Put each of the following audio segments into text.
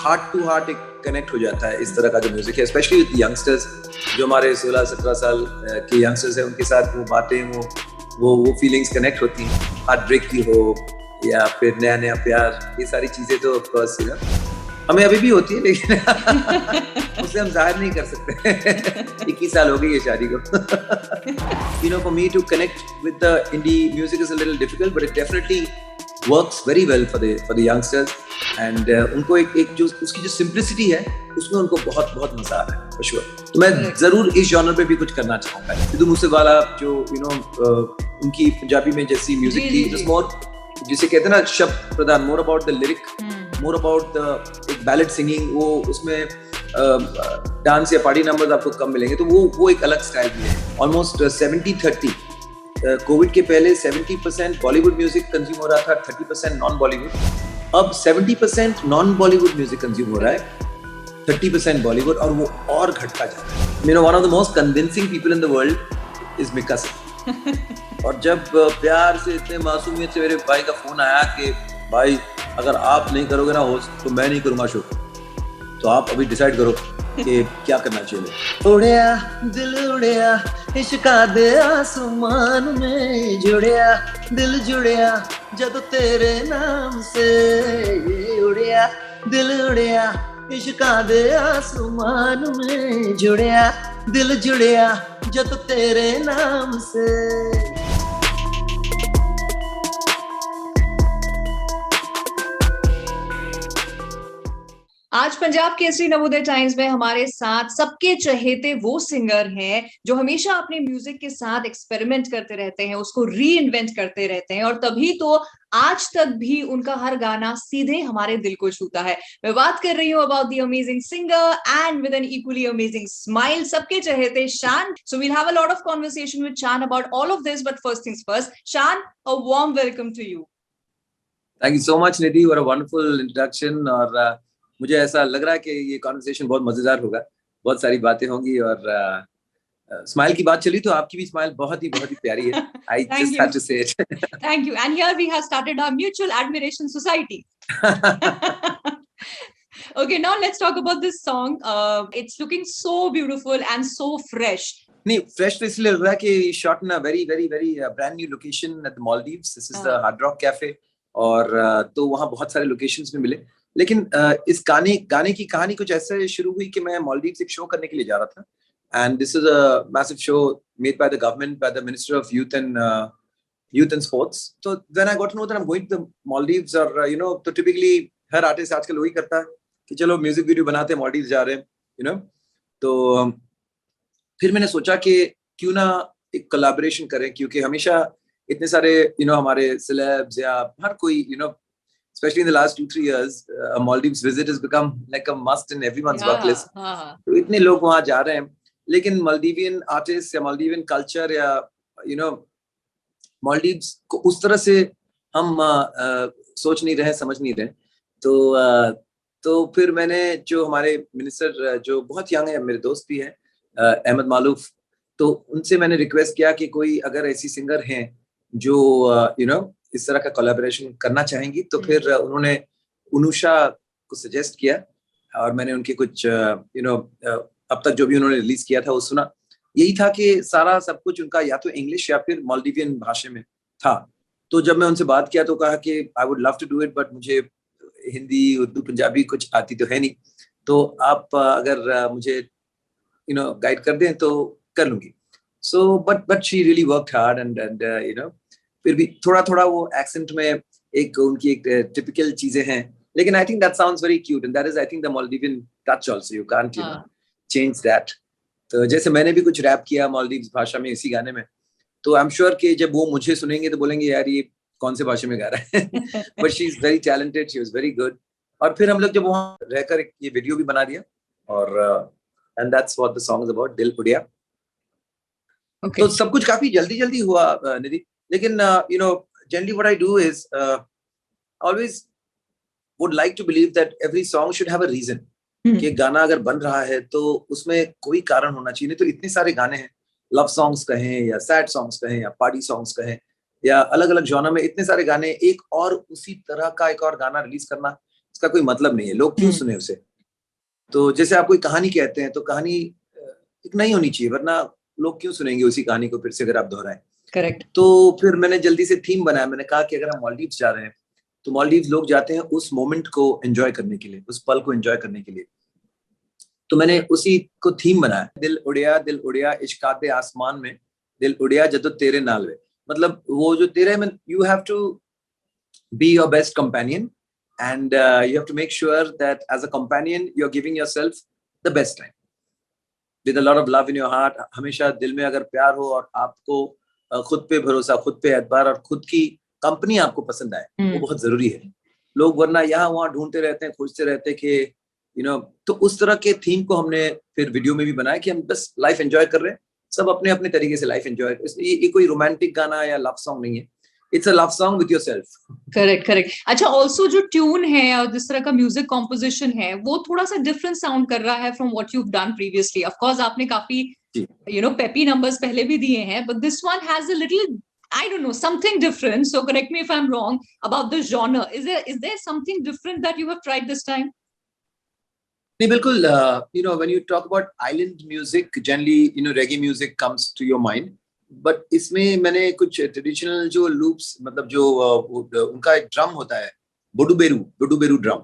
Heart to heart एक connect हो जाता है इस तरह का जो म्यूजिक है, स्पेशली विद यंगस्टर्स जो हमारे 16-17 साल के यंगस्टर्स हैं, उनके साथ वो बातें वो फीलिंग्स कनेक्ट होती हैं, हार्ट ब्रेक की हो या फिर नया नया प्यार, ये सारी चीजें तो ऑफ कोर्स हमें अभी भी होती है, लेकिन उसे हम जाहिर नहीं कर सकते। 21 साल हो गई है शादी को। For me to connect with the indie music is a little difficult, but it definitely works very well for the youngsters. And उनको एक जो उसकी जो simplicity है, उसमें उनको बहुत बहुत मजा आ रहा है, for sure. तो मैं जरूर इस genre पे भी कुछ करना चाहूँगा। सिद्धू मूसेवाला जो उनकी पंजाबी में जैसी म्यूजिक थी, just more जिसे कहते हैं ना शब्द प्रधान, more about the lyric, more about एक बैलेड सिंगिंग, वो उसमें डांस या पार्टी नंबर्स आपको कम मिलेंगे, तो वो एक अलग स्टाइल भी है। ऑलमोस्ट 70-30, कोविड के पहले 70% बॉलीवुड म्यूजिक कंज्यूम हो रहा था, 30% नॉन बॉलीवुड। अब 70% नॉन बॉलीवुड म्यूजिक कंज्यूम हो रहा है, 30% बॉलीवुड, और वो और घटता जा रहा है। One of the most convincing people in the world is Mika Singh. और जब प्यार से इतने मासूमियत से मेरे भाई का फोन आया कि भाई अगर आप नहीं करोगे ना होस्ट तो मैं नहीं करूंगा शो, तो आप अभी डिसाइड करो कि क्या करना चाहिए। उड़िया दिल उड़िया इश्क़ दे आसमान में जुड़िया, दिल जुड़िया जब तेरे नाम से, उड़िया दिल उड़िया इश्क़ दे आसमान में जुड़िया, दिल जुड़िया जब तेरे नाम से। आज पंजाब केसरी नवोदय टाइम्स में हमारे साथ सबके चहेते वो सिंगर हैं जो हमेशा अपने म्यूजिक के साथ एक्सपेरिमेंट करते रहते हैं, उसको री इन्वेंट करते रहते हैं, और तभी तो आज तक भी उनका हर गाना सीधे हमारे दिल को छूता है। मैं बात कर रही हूँ about the amazing singer and with an equally amazing smile, सबके चहेते Shaan. So we'll have a lot of conversation with Shaan about all of this, but first things first, Shaan, a warm welcome to you. Thank you so much Nidhi, for a wonderful introduction. और मुझे ऐसा लग रहा है कि ये कॉन्वर्सेशन बहुत मजेदार होगा, बहुत सारी बातें होंगी। और स्माइल की बात चली तो आपकी भी स्माइल बहुत ही प्यारी है। I just had to say it. Thank you. And here we have started our mutual admiration society. Okay, now let's talk about this song. It's looking so beautiful and so fresh. नहीं, fresh तो इसलिए लग रहा है कि shot in a very brand new location at the Maldives. This is the Hard Rock Cafe. और तो वहाँ बहुत सारे लोकेशंस में मिले, लेकिन इस गाने की कहानी कुछ ऐसे शुरू हुई कि मैं मालदीव्स एक शो करने के लिए जा रहा था, and this is a massive show made by the government, by the Minister of Youth and Sports. So when I got to know that I'm going to the Maldives, और तो typically हर artist आजकल वही करता है कि चलो music video बनाते हैं, मालदीव्स जा रहे हैं, तो फिर मैंने सोचा कि क्यों ना एक कोलैबोरेशन करें, क्योंकि हमेशा इतने सारे हमारे सेलेब्स या हर कोई especially in the last 2-3 years, a Maldives visit has become like a must in everyone's bucket list. तो इतने लोग वहाँ जा रहे हैं, लेकिन मालदीवियन आर्टिस्ट या मालदीवियन कल्चर या मालदीव्स को उस तरह से हम सोच नहीं रहे, समझ नहीं रहे। तो फिर मैंने जो हमारे मिनिस्टर जो बहुत यंग है, मेरे दोस्त भी हैं, अहमद मालूफ, तो उनसे मैंने रिक्वेस्ट किया कि कोई अगर ऐसी सिंगर हैं जो इस तरह का कोलैबोरेशन करना चाहेंगी, तो फिर उन्होंने उनुषा को सजेस्ट किया, और मैंने उनके कुछ अब तक जो भी उन्होंने रिलीज किया था वो सुना। यही था कि सारा सब कुछ उनका या तो इंग्लिश या फिर मालदीवियन भाषा में था। तो जब मैं उनसे बात किया तो कहा कि I would love to do it, but मुझे हिंदी, उर्दू, पंजाबी कुछ आती तो है नहीं, तो आप अगर मुझे गाइड कर दें तो कर लूंगी। So but she really worked hard and फिर भी थोड़ा वो एक्सेंट में एक उनकी एक टिपिकल चीजें हैं, लेकिन I think that sounds very cute and that is I think the Maldivian touch also, you can't change that. तो जैसे मैंने भी कुछ रैप किया मालदीव्स भाषा में इसी गाने में, तो आई एम श्योर कि जब वो मुझे सुनेंगे तो बोलेंगे यार ये कौन से भाषा में गा रहा है। But she is very talented, she was very good. और फिर हम लोग जब वहाँ रहकर ये वीडियो भी बना दिया, और and that's what the song is about, दिल उड़िया। तो सब कुछ काफी जल्दी हुआ निधि, लेकिन generally what I do is always would like to believe that every song should have a reason. कि गाना अगर बन रहा है तो उसमें कोई कारण होना चाहिए। नहीं तो इतने सारे गाने हैं, लव सॉन्ग्स कहें या सैड सॉन्ग्स कहें या पार्टी सॉन्ग्स कहें या अलग अलग जॉनर में इतने सारे गाने, एक और उसी तरह का एक और गाना रिलीज करना उसका कोई मतलब नहीं है, लोग क्यों सुने उसे। तो जैसे आप कोई कहानी कहते हैं तो कहानी एक नहीं होनी चाहिए, वरना लोग क्यों सुनेंगे उसी कहानी को फिर से अगर आप दोहराएं। करेक्ट। तो फिर मैंने जल्दी से थीम बनाया, मैंने कहा कि अगर हम मालदीव्स जा रहे हैं तो मालदीव्स लोग जाते हैं उस मोमेंट को एंजॉय करने के लिए, उस पल को एंजॉय करने के लिए। तो मैंने उसी को थीम बनाया, दिल उड़िया इश्काते आसमान में, दिल उड़िया जदो तेरे नाल वे। मतलब वो जो तेरे में, you have to be your best companion, and you have to make sure that as a companion you're giving yourself the best time with a lot of love in your heart. हमेशा दिल में अगर प्यार हो और आपको खुद पे भरोसा, खुद पे एतबार और खुद की कंपनी आपको पसंद आए, वो बहुत जरूरी है। लोग वरना यहाँ वहाँ ढूंढते रहते हैं, खोजते रहते हैं कि तो उस तरह के थीम को हमने फिर वीडियो में भी बनाया कि हम बस लाइफ एंजॉय कर रहे हैं, सब अपने अपने तरीके से लाइफ एंजॉय। ये कोई रोमांटिक गाना या लव सॉन्ग नहीं है, it's a love song with yourself. Correct correct. अच्छा, ऑल्सो जो ट्यून है और जिस तरह का म्यूजिक कॉम्पोजिशन है वो थोड़ा सा डिफरेंट साउंड कर रहा है from what you have done previously. Of course आपने काफी पेपी नंबर्स पहले भी दिए हैं, but this one has a little, I don't know, something different. So correct me if I'm wrong about the genre. Is there something different that you have tried this time? नहीं, बिल्कुल। when you talk about island music, generally reggae music comes to your mind, but इसमें मैंने कुछ traditional जो loops, मतलब जो उनका एक ड्रम होता है, बुडू बेरू ड्रम,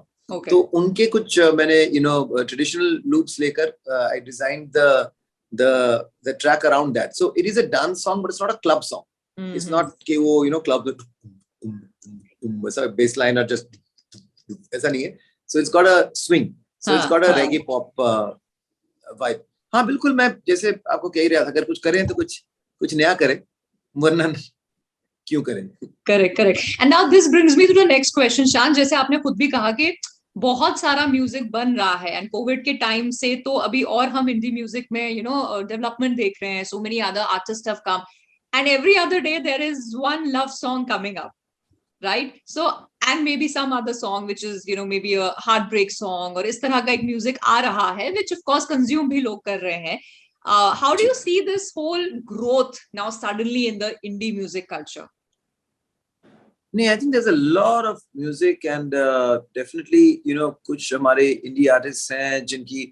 तो उनके कुछ मैंने ट्रेडिशनल लूप्स लेकर I design the track around that. So it is a dance song but it's not a club song. It's not कि वो क्लब वैसा बेस लाइन और जस्ट ऐसा नहीं है। So it's got a swing, so it's got a reggae pop vibe. हाँ बिल्कुल, मैं जैसे आपको कह ही रहा था, अगर कुछ करें तो कुछ नया करें, वरना क्यों करें। Correct correct. And now this brings me to the next question Shaan. जैसे आपने खुद भी कहा कि बहुत सारा म्यूजिक बन रहा है एंड कोविड के टाइम से तो अभी और हम हिंदी म्यूजिक में डेवलपमेंट देख रहे हैं। So many other artist have come and every other day there is one love song coming up, right? So and maybe some other song which is maybe a heartbreak song और इस तरह का एक music आ रहा है which of course consume भी लोग कर रहे हैं। How do you see this whole growth now suddenly in the indie music culture? नहीं, I think there's a lot of music and definitely कुछ हमारे indie artists हैं जिनकी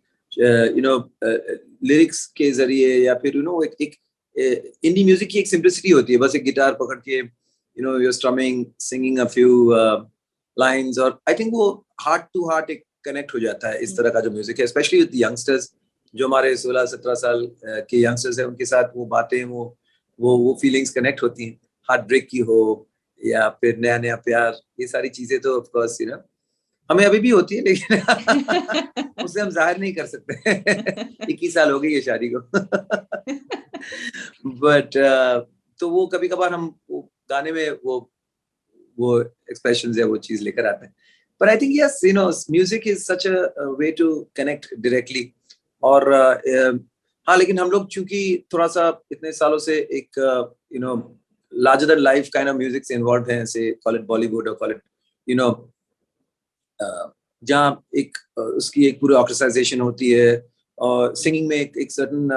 lyrics के जरिए या फिर एक indie music की एक simplicity होती है, बस एक गिटार पकड़ के you're strumming, singing a few lines, और I think वो heart to heart एक connect हो जाता है इस तरह का जो म्यूजिक है, especially with the youngsters, जो हमारे 16-17 साल के youngsters हैं, उनके साथ वो बातें, वो feelings connect होती हैं, हार्ट ब्रेक की हो या फिर नया प्यार, ये सारी चीजें तो ऑफ कोर्स हमें अभी भी होती है, लेकिन उसे हम जाहिर नहीं कर सकते। 21 साल हो गई है शादी को। बट तो वो कभी कभार हम गाने में वो एक्सप्रेशंस या वो चीज लेकर आते हैं। But I think yes, music is such a way to connect directly. और हाँ, लेकिन हम लोग चूंकि थोड़ा सा इतने सालों से एक larger than life kind of music से involved हैं, say call it Bollywood or call it जहाँ एक उसकी एक पूरी ऑर्केस्ट्राइजेशन होती है और सिंगिंग में एक certain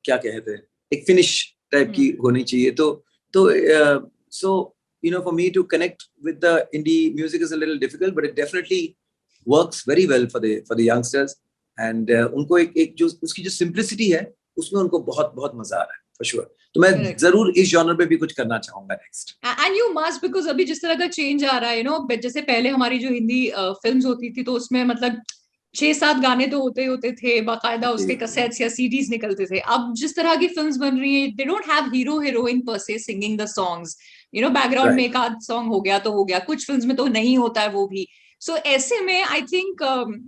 क्या कहते हैं, एक फिनिश टाइप की होनी चाहिए। तो so for me to connect with the indie music is a little difficult, but it definitely works very well for the youngsters, and उनको एक जो उसकी जो simplicity है उसमें उनको बहुत बहुत मजा आ रहा है for sure। तो मैं जरूर इस जॉनर पे भी कुछ करना चाहूंगा next. And you must, because अभी जिस तरह का चेंज आ रहा है जैसे पहले हमारी जो हिंदी फिल्म्स होती थी तो उसमें मतलब 6-7 गाने तो होते थे, बाकायदा उसके कैसेट्स या सीडीज निकलते थे। अब जिस तरह की फिल्म्स बन रही है, they don't have hero heroine पर से सिंगिंग द सॉन्ग्स, बैकग्राउंड में एक आध सॉन्ग हो गया तो हो गया, कुछ फिल्म्स में तो नहीं होता है वो भी। सो ऐसे में I think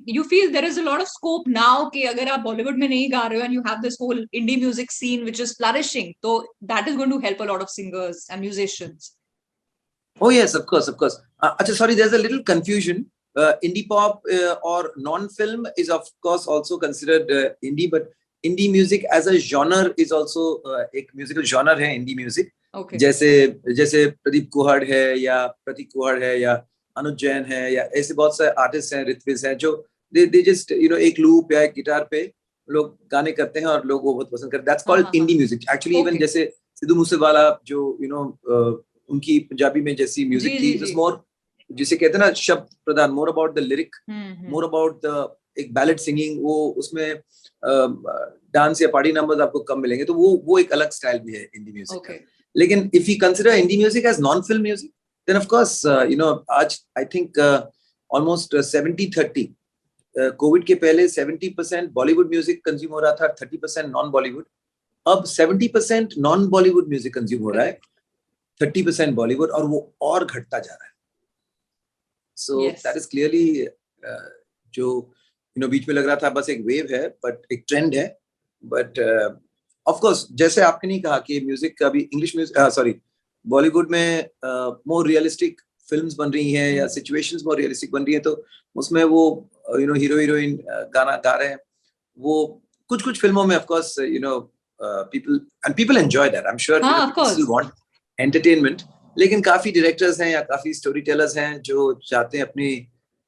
you feel there is a lot of scope now कि अगर आप बॉलीवुड में नहीं गा रहे हो and you have this whole indie music scene which is flourishing, तो that is going to help a lot of singers and musicians. Oh yes, of course, of course. Achha, sorry, there's a little confusion. Indie pop or non-film is of course also considered indie, but indie music as a genre is also एक musical genre है indie music। Okay. जैसे प्रदीप कुहड़ है या प्रतीक कुहड़ है या अनुज जैन है या ऐसे बहुत सारे आर्टिस्ट हैं, ऋत्विज हैं, जो they just एक लूप या एक गिटार पे लोग गाने करते हैं और लोग वो बहुत पसंद करते हैं। That's called indie music actually। Even जैसे सिद्धू मूसेवाला जो उनकी पंजाबी में जैसी म्यूजिक थी, it was more जिसे कहते हैं ना शब्द प्रधान, more about the lyric, more about the एक बैलेड सिंगिंग, वो उसमें डांस या पार्टी नंबर्स आपको कम मिलेंगे, तो वो एक अलग स्टाइल भी है इंडी म्यूजिक का। लेकिन if you consider indie music as non film music, then of course you know आज आई थिंक ऑलमोस्ट 70-30, कोविड के पहले 70% बॉलीवुड म्यूजिक कंज्यूम हो रहा था, 30% नॉन बॉलीवुड। अब 70% नॉन बॉलीवुड म्यूजिक कंज्यूम हो रहा है, 30% बॉलीवुड, और वो और घटता जा रहा है। सो दैट इज क्लियरली जो यू नो बीच में लग रहा था बस एक वेव है, बट एक ट्रेंड है। बट ऑफ कोर्स जैसे आपने नहीं कहा कि म्यूजिक का भी इंग्लिश म्यूजिक, सॉरी, बॉलीवुड में मोर रियलिस्टिक फिल्म्स बन रही हैं या सिचुएशंस मोर रियलिस्टिक बन रही हैं, तो उसमें वो यू नो हीरो हीरोइन गाना गा रहे हैं। वो कुछ फिल्मों में of course you no people enjoy that, I'm sure people still want entertainment, लेकिन काफी डायरेक्टर्स हैं या काफी स्टोरी टेलर्स हैं जो चाहते हैं अपनी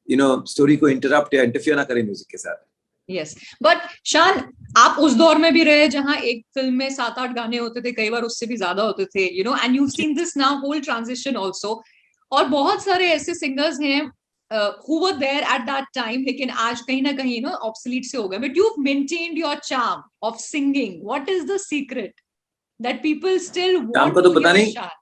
यू नो स्टोरी को इंटरप्ट या इंटरफियर ना करें म्यूजिक के साथ। यस, बट शान, आप उस दौर में भी रहे जहां एक फिल्म में 7-8 गाने होते थे, कई बार उससे भी ज्यादा होते थे, you know, and you seen this now whole transition also. और बहुत सारे ऐसे सिंगर्स हैं who were there at that time, लेकिन आज कहीं ना कहीं नो ऑब्सोलीट से हो गए, but you've maintained your charm of singing. What is the secret that people still want to hear Shaan?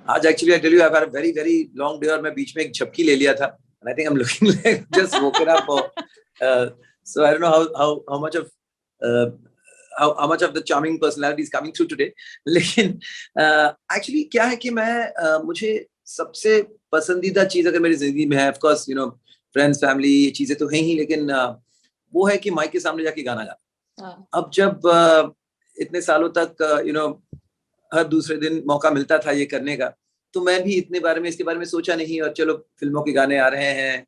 आज actually I tell you I have had a very very long day, और मैं बीच में एक झपकी ले लिया था, and I think I am looking like just woken up, so I don't know how much of how much of the charming personality is coming through today. लेकिन एक्चुअली क्या है कि मैं मुझे सबसे पसंदीदा चीज अगर मेरी जिंदगी में है, of course you no friends family ये चीजें तो हैं ही, लेकिन वो है कि माइक के सामने जाके गाना गाना। अब जब इतने सालों तक यू नो हर दूसरे दिन मौका मिलता था ये करने का, तो मैं भी इसके बारे में सोचा नहीं, और चलो फिल्मों के गाने आ रहे हैं,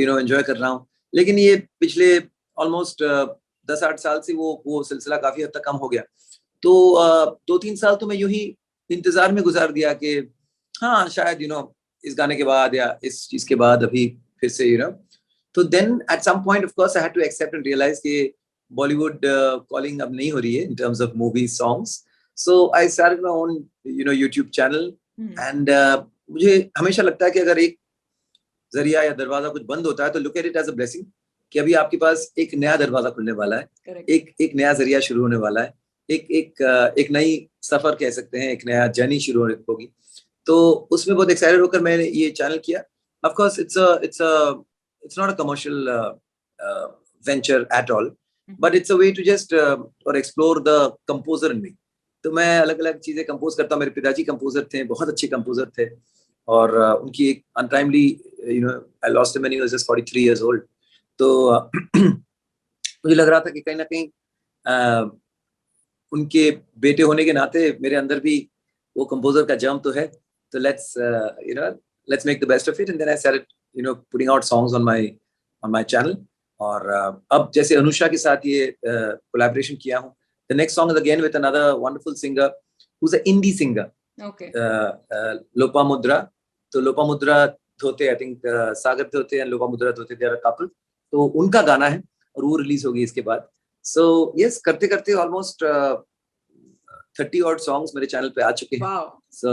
यू नो एंजॉय कर रहा हूँ। लेकिन ये पिछले ऑलमोस्ट 10-8 साल से वो सिलसिला काफी हद तक कम हो गया। तो 2-3 साल तो मैं यूं ही इंतजार में गुजार दिया कि हाँ शायद यू नो इस गाने के बाद या इस चीज के बाद अभी फिर से यू नो, तो then at some point of course I had to accept and realize कि बॉलीवुड कॉलिंग अब नहीं हो रही है in terms of movie songs. So I started my own you know YouTube channel, and मुझे हमेशा लगता है कि अगर एक जरिया या दरवाजा कुछ बंद होता है तो look at it as a blessing, कि अभी आपके पास एक नया दरवाजा खुलने वाला है, एक नया जरिया शुरू होने वाला है, एक नई सफर कह सकते हैं, एक नया जर्नी शुरू होगी। तो उसमें बहुत एक्साइटेड होकर मैंने ये चैनल किया। Of course it's not a commercial venture at all, but it's a way to just or explore the composer in me. तो मैं अलग अलग चीजें कंपोज करता हूँ। मेरे पिताजी कंपोजर थे, बहुत अच्छे कंपोजर थे, और उनकी एक untimely you know I lost him when he was just 43 years old. तो मुझे लग रहा था कि कहीं ना कहीं उनके बेटे होने के नाते मेरे अंदर भी वो कंपोजर का जर्म तो है, तो let's make the best of it, and then I started you know putting out songs on my channel. और अब जैसे अनुषा के साथ ये collaboration किया हूँ, the next song is again with another wonderful singer who's an indie singer, okay, Lopamudra. तो लोपामुद्रा धोते, I think सागर धोते and लोपामुद्रा धोते, they are a couple, तो उनका गाना है और वो रिलीज होगी इसके बाद। So yes, करते करते almost 30 odd songs मेरे चैनल पे आ चुके हैं। wow. So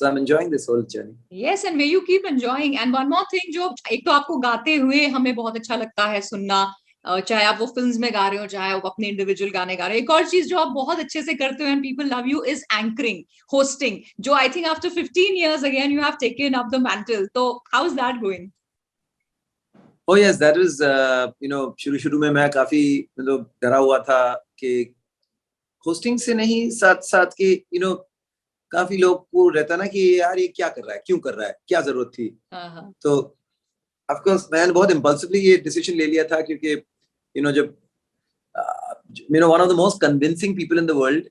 I'm enjoying this whole journey. Yes, and may you keep enjoying. And one more thing, जो एक तो आपको गाते हुए हमें बहुत अच्छा लगता है सुनना, चाहे आप वो फिल्म्स में गा रहे हो, चाहे आप अपने इंडिविजुअल गाने गा रहे हो। एक और चीज जो आप बहुत अच्छे से करते हो and people love you is anchoring, hosting, जो I think after 15 years again you have taken up the mantle. तो how is that going? Oh yes, that was you know शुरू में मैं काफी मतलब डरा हुआ था कि होस्टिंग से नहीं, साथ साथ के यू नो काफी लोग को रहता ना कि यार ये क्या कर रहा है, क्यों कर रहा है, क्या जरूरत थी। तो ऑफ कोर्स मैंने बहुत इम्पल्सिवली ये डिसीजन ले लिया था, क्योंकि यू नो जब you know one of the most convincing people in the world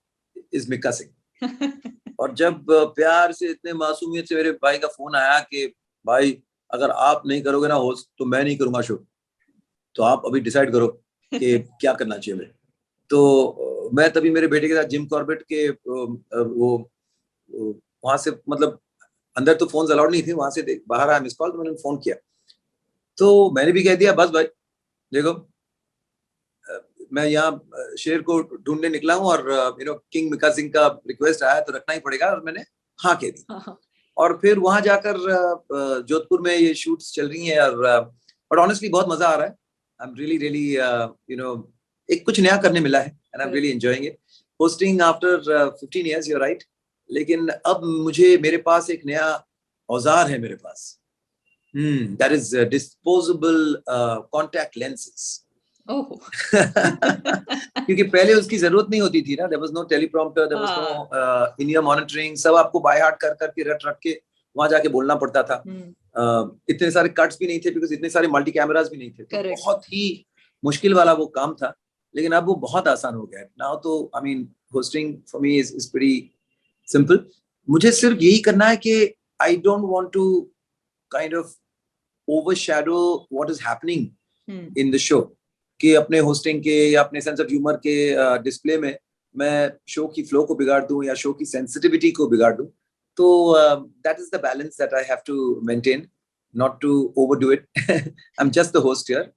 is Mika Singh. और जब प्यार से इतने मासूमियत से मेरे भाई का फोन आया कि भाई अगर आप नहीं करोगे ना होस्ट तो मैं नहीं करूंगा शो, तो आप अभी डिसाइड करो कि क्या करना चाहिए मेरे। तो मैं तभी मेरे बेटे के साथ जिम कॉर्बेट के वो वहां से, मतलब अंदर तो फोन अलाउड नहीं थे, वहां से बाहर आया मिस कॉल, तो मैंने फोन किया, तो मैंने भी कह दिया बस भाई देखो मैं यहाँ शेर को ढूंढने निकला हूँ और you know king Mika Singh का रिक्वेस्ट आया तो रखना ही पड़ेगा, और मैंने हाँ कह दी। और फिर वहां जाकर जोधपुर में ये शूट्स चल रही हैं और ऑनेस्टली बहुत मजा आ रहा है. I am really really you know एक कुछ नया करने मिला है and I am really enjoying it. Hosting after 15 years, you're right. लेकिन अब मुझे मेरे पास एक नया औजार है मेरे पास. That is disposable contact lenses. क्योंकि पहले उसकी जरूरत नहीं होती थी ना. There was no teleprompter, there was no in-ear monitoring. सब आपको बाय हार्ट कर करके रट के वहां जाके बोलना पड़ता था. इतने सारे कट्स भी नहीं थे बिकॉज इतने सारे मल्टी कैमरास भी नहीं थे. तो बहुत ही मुश्किल वाला वो काम था. लेकिन अब वो बहुत आसान हो गया है. नाउ तो I mean hosting for me is pretty simple. मुझे सिर्फ यही करना है कि I don't want to kind of overshadow what is happening in the show. कि अपने होस्टिंग के या अपने सेंस ऑफ ह्यूमर के डिस्प्ले में मैं शो की फ्लो को बिगाड़ दूं या शो की सेंसिटिविटी को बिगाड़ दूं. तो that is the balance that I have to maintain, not to overdo it. I am just the host here.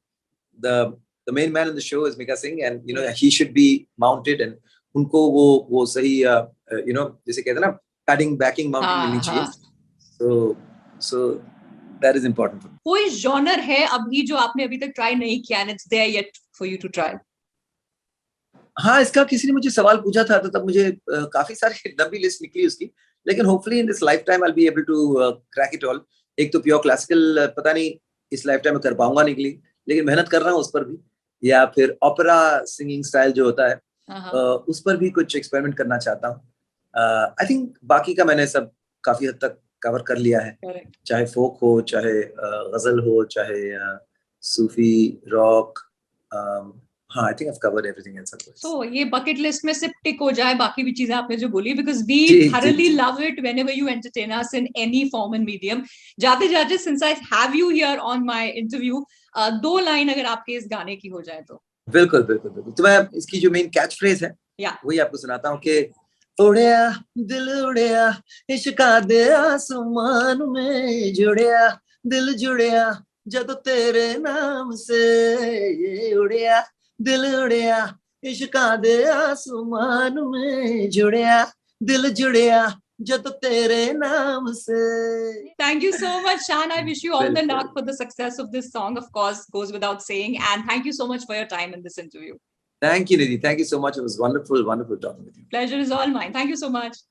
The main man in the show is Mika Singh, and you know he should be mounted, and उनको वो सही you know जैसे कहते हैं ना padding backing mounting मिलनी चाहिए. So that is important. कोई genre है अभी जो आपने अभी तक ट्राई नहीं किया and it's there yet for you to try? हाँ, इसका किसी ने मुझे सवाल पूछा था तो तब मुझे काफी सारी लंबी लिस्ट निकली उसकी. लेकिन hopefully in this life time I will be able to crack it all. एक तो प्योर क्लासिकल पता नहीं इस लाइफ टाइम में कर पाऊंगा निकली, लेकिन मेहनत कर रहा हूँ उस पर भी. या फिर ओपेरा सिंगिंग स्टाइल जो होता है उस पर भी कुछ एक्सपेरिमेंट करना चाहता हूँ. आई थिंक बाकी का मैंने सब काफी हद तक कवर कर लिया है. चाहे फोक हो, चाहे गजल हो, चाहे सूफी रॉक. हाँ, आई think I have covered everything in सब. तो ये बकेट लिस्ट में सिर्फ टिक हो जाए बाकी भी चीजें आपने जो बोली, because we thoroughly love it whenever you entertain us in any form and medium. जाते जाते since I have you here on my interview, 2 line अगर आपके इस गाने की हो जाए तो. बिल्कुल बिल्कुल बिल्कुल. तो मैं इसकी जो मेन कैच फ्रेज है वही आपको सुनाता हूँ कि उड़िया दिल उड़िया इश्का दे आसमान में जुड़िया दिल जुड़िया जब तेरे नाम से. ये उड़िया दिल उड़िया इश्का दे आसमान में जुड़िया दिल जुड़िया जब तेरे नाम से. Thank you so much, Shan. I wish you all the luck for the success of this song. Of course, goes without saying. And thank you so much for your time in this interview. Thank you, Nidhi. Thank you so much. It was wonderful, wonderful talking with you. Pleasure is all mine. Thank you so much.